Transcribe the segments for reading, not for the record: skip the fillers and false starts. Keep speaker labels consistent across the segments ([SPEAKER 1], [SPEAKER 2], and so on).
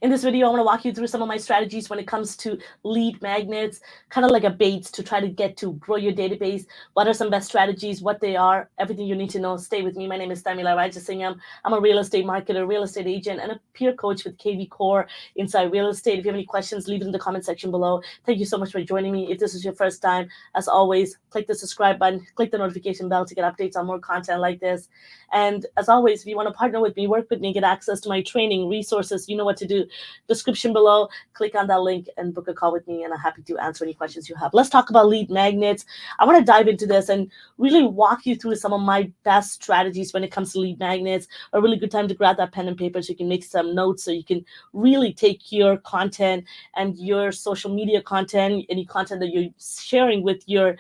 [SPEAKER 1] In this video, I want to walk you through some of my strategies when it comes to lead magnets, kind of like a bait to try to get to grow your database. What are some best strategies, what they are, everything you need to know. Stay with me. My name is Tharmila Rajasingam. I'm a real estate marketer, real estate agent, and a peer coach with kvCORE inside real estate. If you have any questions, leave it in the comment section below. Thank you so much for joining me. If this is your first time, as always, click the subscribe button, click the notification bell to get updates on more content like this. And as always, if you want to partner with me, work with me, get access to my training, resources, you know what to do. Description below, click on that link and book a call with me, and I'm happy to answer any questions you have. Let's talk about lead magnets. I want to dive into this and really walk you through some of my best strategies when it comes to lead magnets. A really good time to grab that pen and paper so you can make some notes, so you can really take your content and your social media content, any content that you're sharing with your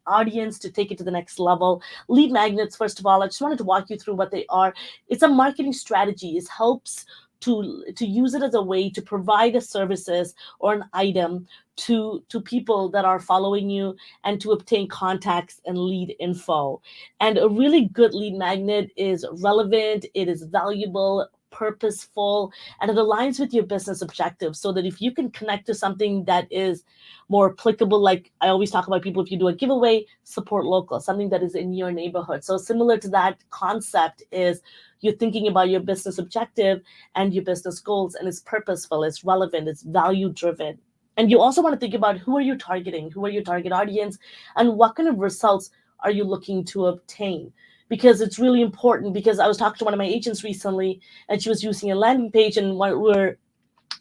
[SPEAKER 1] audience, to take it to the next level. Lead magnets, first of all, I just wanted to walk you through what they are. It's a marketing strategy. It helps to use it as a way to provide a services or an item to people that are following you, and to obtain contacts and lead info. And a really good lead magnet is relevant, it is valuable, purposeful, and it aligns with your business objectives, so that if you can connect to something that is more applicable, like I always talk about, people, if you do a giveaway, support local, something that is in your neighborhood. So similar to that concept is, you're thinking about your business objective and your business goals, and it's purposeful, it's relevant, it's value driven. And you also want to think about, who are you targeting, who are your target audience, and what kind of results are you looking to obtain. Because it's really important, because I was talking to one of my agents recently, and she was using a landing page, and what we're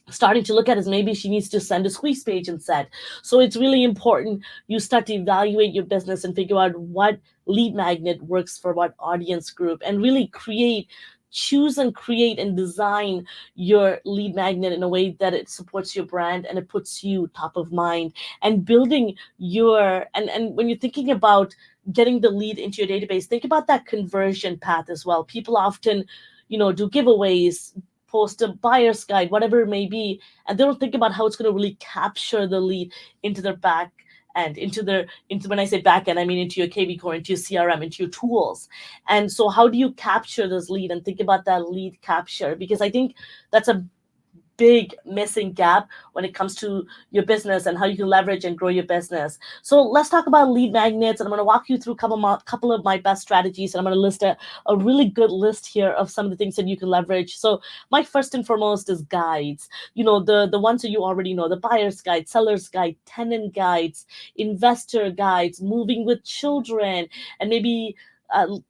[SPEAKER 1] starting to look at is, maybe she needs to send a squeeze page instead. So it's really important you start to evaluate your business and figure out what lead magnet works for what audience group, and really choose and create and design your lead magnet in a way that it supports your brand and it puts you top of mind. And building your and when you're thinking about getting the lead into your database, think about that conversion path as well. People often, do giveaways, post a buyer's guide, whatever it may be, and they don't think about how it's going to really capture the lead into their back and into when I say back end, I mean into your kvCORE, into your CRM, into your tools. And so how do you capture this lead, and think about that lead capture, because I think that's a big missing gap when it comes to your business and how you can leverage and grow your business. So let's talk about lead magnets, and I'm going to walk you through couple of my best strategies, and I'm going to list a really good list here of some of the things that you can leverage. So my first and foremost is guides. The ones that you already know: the buyer's guide, seller's guide, tenant guides, investor guides, moving with children, and maybe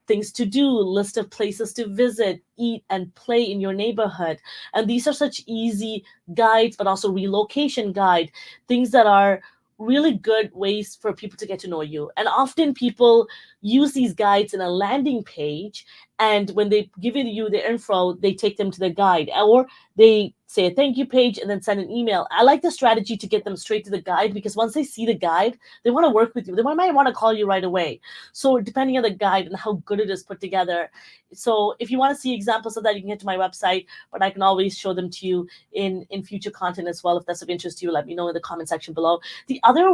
[SPEAKER 1] things to do, list of places to visit, eat, and play in your neighborhood. And these are such easy guides, but also relocation guide, things that are really good ways for people to get to know you. And often people use these guides in a landing page, and when they give you the info, they take them to the guide, or they say a thank you page and then send an email. I like the strategy to get them straight to the guide, because once they see the guide, they want to work with you. Might want to call you right away. So depending on the guide and how good it is put together. So if you want to see examples of that, you can get to my website, but I can always show them to you in future content as well. If that's of interest to you, let me know in the comment section below. The other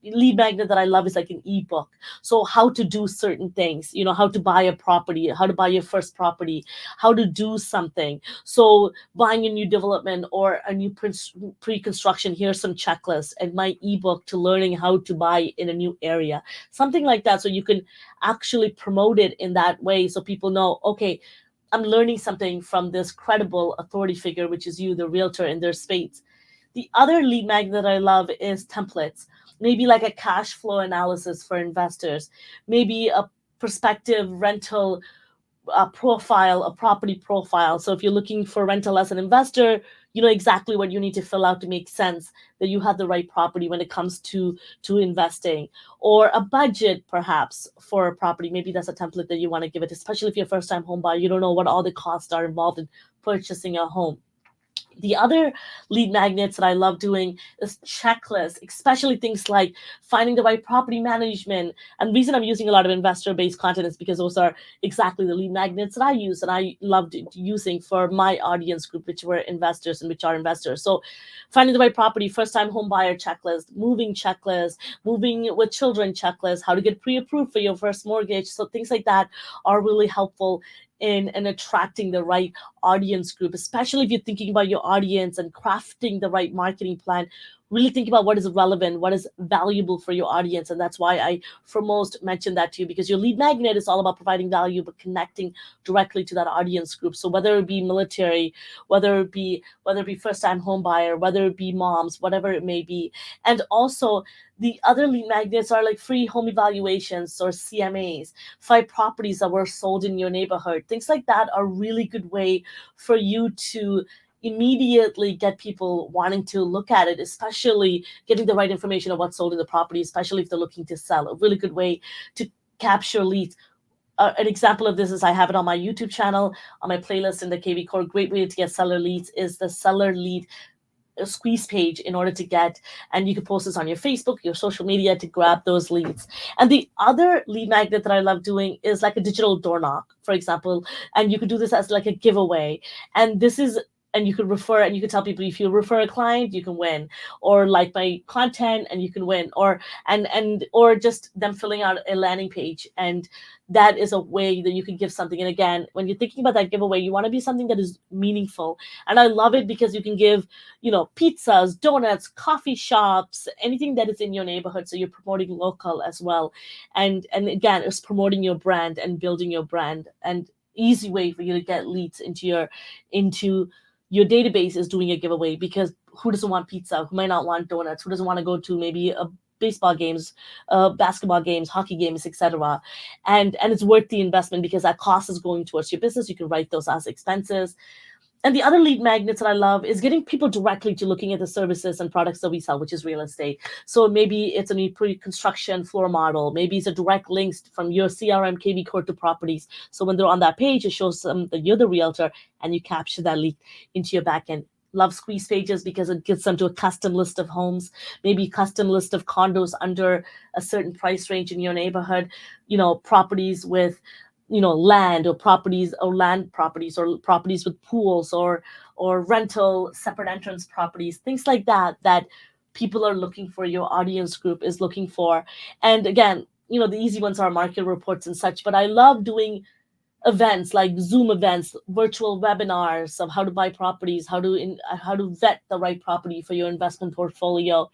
[SPEAKER 1] lead magnet that I love is like an ebook. So how to do certain things, how to buy a property, how to buy your first property, how to do something. So buying a new development or a new pre-construction, here's some checklists, and my ebook to learning how to buy in a new area, something like that. So you can actually promote it in that way, so people know, okay, I'm learning something from this credible authority figure, which is you, the realtor in their space. The other lead magnet that I love is templates, maybe like a cash flow analysis for investors, maybe a prospective rental profile, a property profile. So if you're looking for rental as an investor, you know exactly what you need to fill out to make sense that you have the right property when it comes to investing. Or a budget perhaps for a property, maybe that's a template that you want to give it, especially if you're a first time home buyer, you don't know what all the costs are involved in purchasing a home. The other lead magnets that I love doing is checklists, especially things like finding the right property management. And the reason I'm using a lot of investor-based content is because those are exactly the lead magnets that I use and I loved using for my audience group, which were investors and which are investors. So finding the right property, first-time home buyer checklist, moving with children checklist, how to get pre-approved for your first mortgage. So things like that are really helpful in attracting the right audience group, especially if you're thinking about your audience and crafting the right marketing plan. Really think about what is relevant, what is valuable for your audience. And that's why I foremost mentioned that to you, because your lead magnet is all about providing value, but connecting directly to that audience group. So whether it be military, whether it be first-time home buyer, whether it be moms, whatever it may be. And also the other lead magnets are like free home evaluations or CMAs, 5 properties that were sold in your neighborhood. Things like that are really good way for you to immediately get people wanting to look at it, especially getting the right information of what's sold in the property, especially if they're looking to sell. A really good way to capture leads. An example of this is I have it on my YouTube channel, on my playlist in the kvCORE. Great way to get seller leads is the seller lead squeeze page in order to get, and you can post this on your Facebook, your social media to grab those leads. And the other lead magnet that I love doing is like a digital door knock, for example, and you could do this as like a giveaway. And this is, and you could refer, and you could tell people if you refer a client, you can win, or like my content and you can win, or or just them filling out a landing page. And that is a way that you can give something. And again, when you're thinking about that giveaway, you want to be something that is meaningful. And I love it because you can give, pizzas, donuts, coffee shops, anything that is in your neighborhood. So you're promoting local as well. And again, it's promoting your brand and building your brand. And easy way for you to get leads into your database is doing a giveaway, because who doesn't want pizza? Who might not want donuts? Who doesn't want to go to maybe a baseball games, basketball games, hockey games, etc. And it's worth the investment because that cost is going towards your business. You can write those as expenses. And the other lead magnets that I love is getting people directly to looking at the services and products that we sell, which is real estate. So maybe it's a pre-construction floor model. Maybe it's a direct link from your CRM kvCORE to properties. So when they're on that page, it shows them that you're the realtor and you capture that lead into your backend. Love squeeze pages because it gets them to a custom list of homes, maybe custom list of condos under a certain price range in your neighborhood, properties with land, or properties or land properties, or properties with pools, or rental separate entrance properties, things like that that people are looking for, your audience group is looking for. And again, the easy ones are market reports and such, but I love doing events like Zoom events, virtual webinars of how to buy properties, how to vet the right property for your investment portfolio,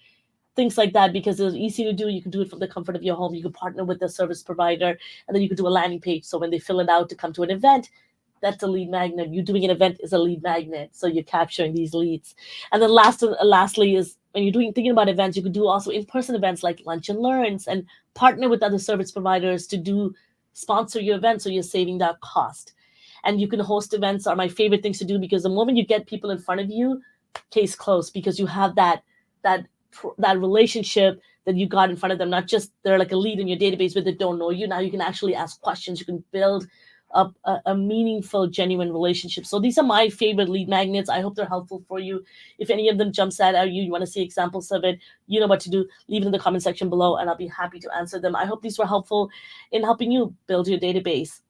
[SPEAKER 1] things like that, because it's easy to do. You can do it from the comfort of your home. You can partner with the service provider, and then you can do a landing page. So when they fill it out to come to an event, that's a lead magnet. You doing an event is a lead magnet. So you're capturing these leads. And then lastly is when you're thinking about events, you could do also in-person events like lunch and learns, and partner with other service providers to sponsor your event. So you're saving that cost. And you can host events are my favorite things to do, because the moment you get people in front of you, case closed, because you have that relationship that you got in front of them. Not just they're like a lead in your database, but they don't know you. Now you can actually ask questions. You can build up a meaningful, genuine relationship. So these are my favorite lead magnets. I hope they're helpful for you. If any of them jumps out at you, you want to see examples of it, you know what to do. Leave it in the comment section below, and I'll be happy to answer them. I hope these were helpful in helping you build your database.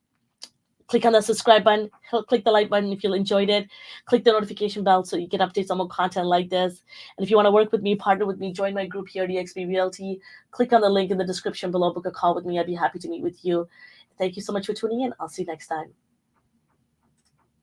[SPEAKER 1] Click on the subscribe button, click the like button if you enjoyed it, click the notification bell so you get updates on more content like this. And if you want to work with me, partner with me, join my group here, DXB Realty, click on the link in the description below, book a call with me. I'd be happy to meet with you. Thank you so much for tuning in. I'll see you next time.